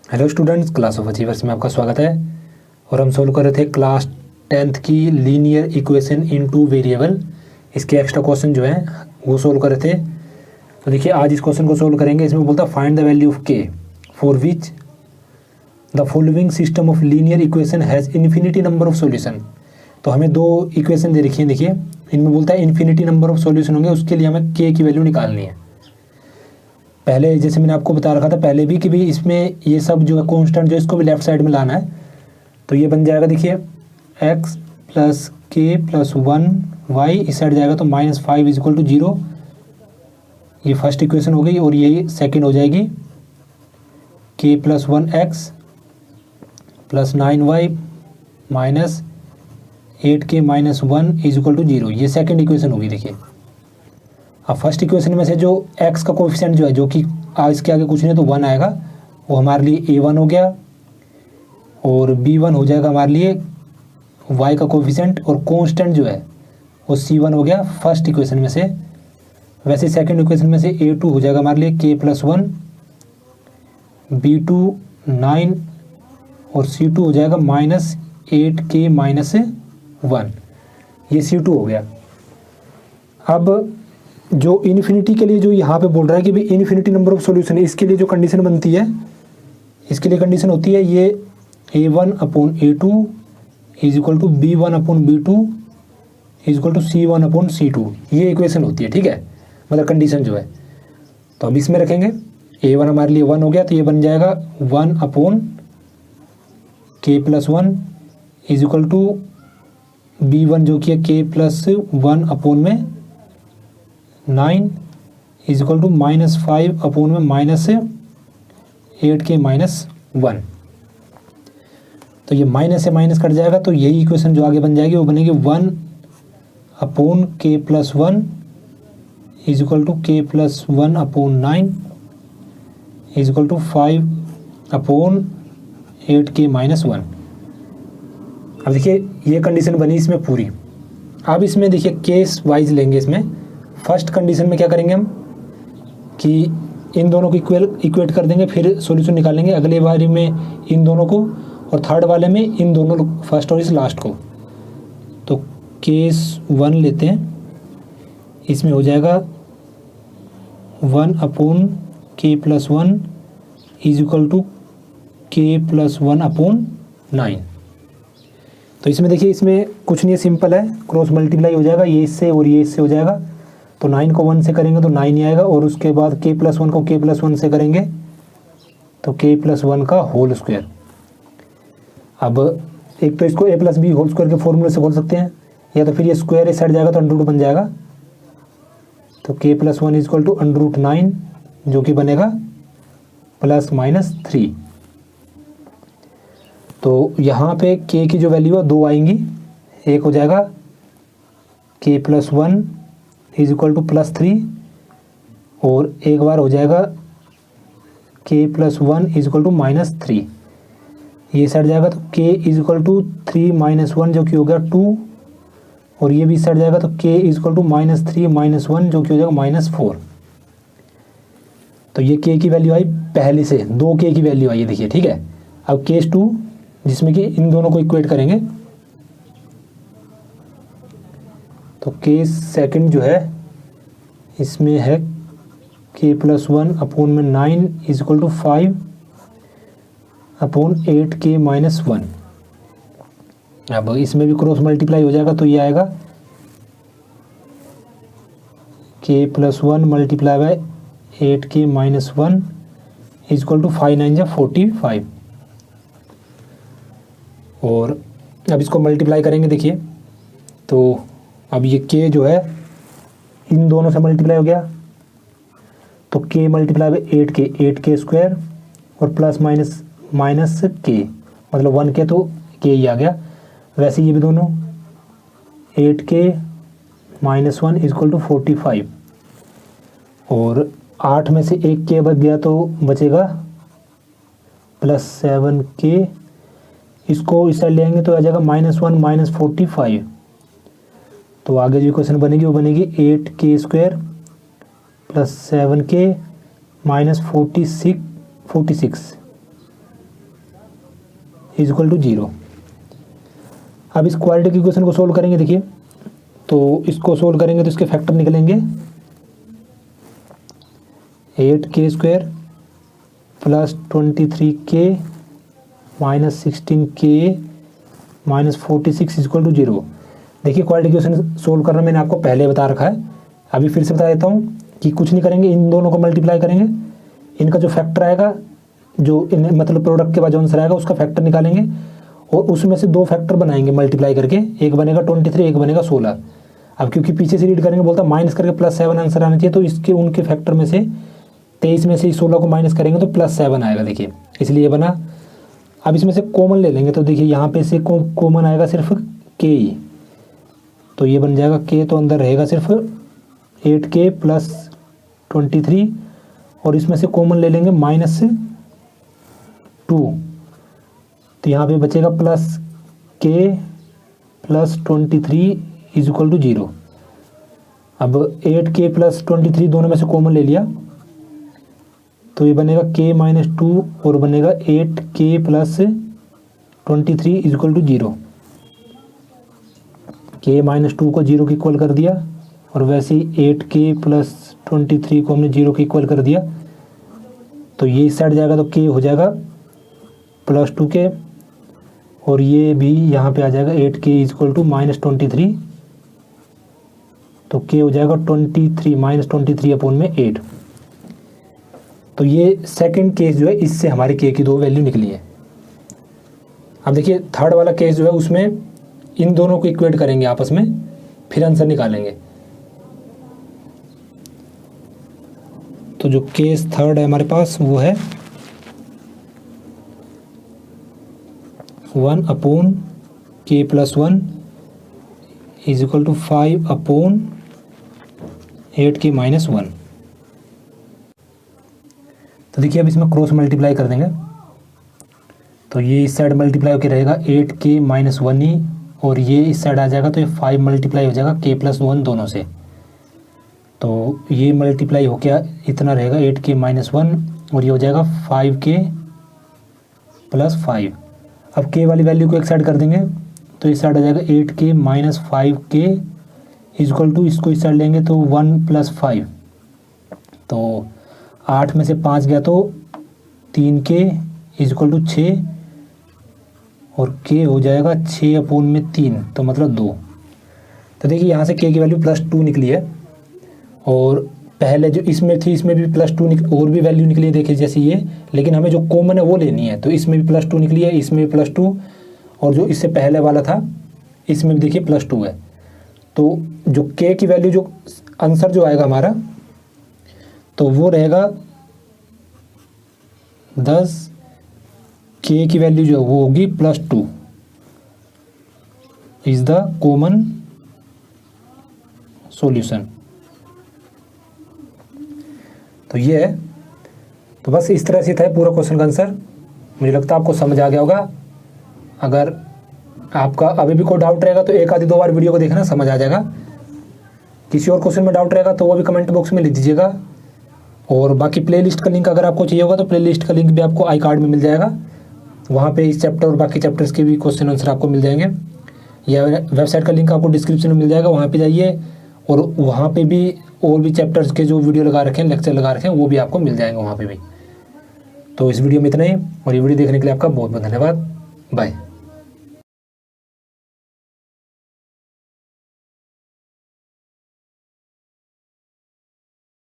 Hello students, class of achievers में आपका स्वागत है। और हम सोल्व कर रहे थे क्लास 10th की linear equation in two variable. इसके एक्स्ट्रा क्वेश्चन जो है वो सोल्व कर रहे थे। तो देखिए आज इस क्वेश्चन को सोल्व करेंगे। इसमें बोलता है फाइंड द वैल्यू ऑफ के for which the following system of linear equation has infinity number of solution. तो हमें दो इक्वेशन दे रखी है। देखिए इनमें बोलता है इन्फिनिटी नंबर ऑफ सॉल्यूशन होंगे, उसके लिए हमें के की वैल्यू निकालनी है। पहले जैसे मैंने आपको बता रखा था पहले भी कि भाई इसमें ये सब जो है कॉन्स्टेंट जो इसको भी लेफ्ट साइड में लाना है। तो ये बन जाएगा, देखिए x प्लस के प्लस 1y, इस साइड जाएगा तो -5 इज इक्वल टू 0। ये फर्स्ट इक्वेशन हो गई और ये सेकंड हो जाएगी k plus 1x plus 9y minus 8k minus 1 is equal to 0। ये सेकंड इक्वेशन होगी। देखिए अब फर्स्ट इक्वेशन में से जो x का कोफिशिएंट जो है, जो कि इसके आगे कुछ नहीं तो 1 आएगा, वो हमारे लिए a1 हो गया। और b1 हो जाएगा हमारे लिए y का कोफिशिएंट, और कांस्टेंट जो है वो c1 हो गया फर्स्ट इक्वेशन में से। वैसे सेकंड इक्वेशन में से a2 हो जाएगा हमारे लिए k प्लस 1, b2 9 और c2 हो जाएगा -8k माइनस 1। ये c2 हो गया। अब जो इन्फिनिटी के लिए जो यहाँ पे बोल रहा है कि भाई इन्फिनिटी नंबर ऑफ सॉल्यूशन है, इसके लिए जो कंडीशन बनती है, इसके लिए कंडीशन होती है ये a1 upon a2 is equal to b1 upon b2 is equal to c1 upon c2। ये इक्वेशन होती है, ठीक है, मतलब कंडीशन जो है। तो अब इसमें रखेंगे a1 हमारे लिए 1 हो गया, तो ये बन जाएगा 1 upon k plus 1 is equal to b1 जो कि है k प्लस 1 अपॉन में 9 इज इक्वल टू -5 अपॉन में -8k माइनस 1। तो ये माइनस से माइनस कट जाएगा, तो यही इक्वेशन जो आगे बन जाएगी वो बनेगी 1 upon k plus 1 is equal to k plus 1 upon 9 is equal to 5 upon 8k minus 1। अब देखिए ये कंडीशन बनी इसमें पूरी। अब इसमें देखिए केस वाइज लेंगे। इसमें फर्स्ट कंडीशन में क्या करेंगे हम कि इन दोनों को इक्वेट कर देंगे, फिर सॉल्यूशन निकालेंगे। अगले बारी में इन दोनों को, और थर्ड वाले में इन दोनों फर्स्ट और इस लास्ट को। तो केस 1 लेते हैं। इसमें हो जाएगा 1 upon k plus 1 is equal to k plus 1 upon 9। तो इसमें देखिए इसमें कुछ नहीं है, सिंपल है, क्रॉस मल्टीप्लाई हो जाएगा, ये इससे और ये इससे हो जाएगा। तो 9 को 1 से करेंगे तो 9 ही आएगा, और उसके बाद k प्लस 1 को k प्लस 1 से करेंगे तो k प्लस 1 का होल स्क्वायर। अब एक तो इसको a plus B whole square के फॉर्मूले से बोल सकते हैं, या तो फिर ये स्क्वायर इस साइड जाएगा तो अंडर रूट बन जाएगा। तो k plus 1 is equal to under root 9 जो कि बनेगा ±3। तो यहाँ पे k की जो वैल्यू है 2 आएंगी। एक हो जाएगा k plus 1 is equal to +3, और एक बार हो जाएगा k plus 1 is equal to -3। ये साइड जाएगा तो k इज इक्वल टू 3 - 1 जो कि हो गया 2, और ये भी साइड जाएगा तो k इज इक्वल टू -3 - 1 जो कि हो जाएगा -4। तो ये k की वैल्यू आई पहले से, 2k की वैल्यू आई है, देखिए, ठीक है। अब केस 2 जिसमें कि इन दोनों को इक्वेट करेंगे, तो केस सेकंड जो है इसमें है k प्लस 1 अपॉन में 9 is equal to 5 upon 8k minus 1। अब इसमें भी क्रॉस मल्टीप्लाई हो जाएगा, तो ये आएगा k plus 1 multiply by 8k minus 1 is equal to 5 9 45। और अब इसको मल्टीप्लाई करेंगे, देखिए, तो अब ये k जो है इन दोनों से मल्टीप्लाई हो गया, तो k multiply by 8k square और प्लस माइनस k, मतलब 1k तो k ही आ गया। वैसे ये भी दोनों 8k minus 1 is equal to 45, और 8 में से एक k बच गया तो बचेगा +7k। इसको इस साइड ले आएंगे तो आ जाएगा -1 -45। तो आगे जो क्वेश्चन बनेगी वो बनेगी 8k square plus 7k minus 46। Is equal to 0। अब इस क्वाड्रेटिक इक्वेशन को सोल्व करेंगे, देखिए तो इसको सोल्व करेंगे तो इसके फैक्टर निकलेंगे 8k² plus 23k minus 16k minus 46 is equal to 0। देखिए क्वाड्रेटिक इक्वेशन सोल्व करना मैंने आपको पहले बता रखा है, अभी फिर से बता देता हूँ कि कुछ नहीं करेंगे, इन दोनों को मल्टीप्लाई करेंगे, इनका जो फैक्टर आएगा, जो इन मतलब प्रोडक्ट के बाद जो आंसर आएगा उसका फैक्टर निकालेंगे और उसमें से दो फैक्टर बनाएंगे मल्टीप्लाई करके, एक बनेगा 23, एक बनेगा 16। अब क्योंकि पीछे से रीड करेंगे बोलता माइनस करके +7 आंसर आना चाहिए, तो इसके उनके फैक्टर में से 23 में से 16 को माइनस करेंगे तो +7 आएगा, देखिए इसलिए ये बना। अब इसमें से कॉमन ले लेंगे तो देखिए यहाँ पे से कॉमन आएगा सिर्फ k ही, तो ये बन जाएगा k, तो अंदर रहेगा सिर्फ 8k प्लस 23 और इसमें से कॉमन ले लेंगे -2, तो यहाँ पे बचेगा +k plus 23 is equal to 0। अब 8k प्लस 23 दोनों में से कॉमन ले लिया तो ये बनेगा k माइनस 2 और बनेगा 8k plus 23 is equal to 0। k minus 2 को 0 के इक्वल कर दिया और वैसे ही 8k प्लस 23 को हमने 0 के इक्वल कर दिया, तो ये इस साइड जाएगा तो k हो जाएगा +2k और ये भी यहाँ पे आ जाएगा 8k इज इक्वल टू -23, तो k हो जाएगा 23 -23 अपॉन में 8। तो ये सेकंड केस जो है, इससे हमारे k की दो वैल्यू निकली है। अब देखिए थर्ड वाला केस जो है उसमें इन दोनों को इक्वेट करेंगे आपस में, फिर आंसर निकालेंगे। तो जो केस थर्ड है हमारे पास वो है 1 upon k plus 1 is equal to 5 upon 8k minus 1। तो देखिए अब इसमें क्रॉस मल्टीप्लाई कर देंगे, तो ये इस साइड मल्टीप्लाई होकर रहेगा 8k माइनस 1 ही, और ये इस साइड आ जाएगा तो ये 5 मल्टीप्लाई हो जाएगा k प्लस 1 दोनों से, तो ये मल्टीप्लाई हो गया इतना रहेगा 8k माइनस 1 और ये हो जाएगा 5k प्लस 5। अब k वाली वैल्यू को एक साइड कर देंगे तो इस साइड आ जाएगा 8k minus 5k is equal to, इसको इस साइड लेंगे तो 1 प्लस 5, तो 8 में से 5 गया तो 3k इज इक्वल टू 6 और k हो जाएगा 6 अपॉन में 3, तो मतलब 2। तो देखिए यहाँ से k की वैल्यू +2 निकली है और पहले जो इसमें थी इसमें भी +2 और भी वैल्यू निकली है, देखिए जैसे ये, लेकिन हमें जो कॉमन है वो लेनी है, तो इसमें भी +2 निकली है, इसमें भी +2 और जो इससे पहले वाला था इसमें भी देखिए +2 है। तो जो k की वैल्यू जो आंसर जो आएगा हमारा तो वो रहेगा 10, k की वैल्यू जो वो होगी +2 इज द कॉमन सॉल्यूशन। तो ये है, तो बस इस तरह से था पूरा क्वेश्चन का आंसर। मुझे लगता है आपको समझ आ गया होगा। अगर आपका अभी भी कोई डाउट रहेगा तो एक आधी दो बार वीडियो को देखना, समझ आ जाएगा। किसी और क्वेश्चन में डाउट रहेगा तो वो भी कमेंट बॉक्स में लिख दीजिएगा। और बाकी प्लेलिस्ट का लिंक अगर आपको चाहिए होगा तो प्लेलिस्ट का लिंक भी आपको आई कार्ड में मिल जाएगा, वहाँ पे इस चैप्टर और बाकी चैप्टर्स के भी क्वेश्चन आंसर आपको मिल जाएंगे। या वेबसाइट का लिंक आपको डिस्क्रिप्शन में मिल जाएगा, वहाँ पे जाइए और वहाँ पे भी और भी चैप्टर्स के जो वीडियो लगा रखे हैं, लेक्चर लगा रखे हैं, वो भी आपको मिल जाएंगे वहाँ पे भी। तो इस वीडियो में इतना ही, और ये वीडियो देखने के लिए आपका बहुत बहुत धन्यवाद। बाय।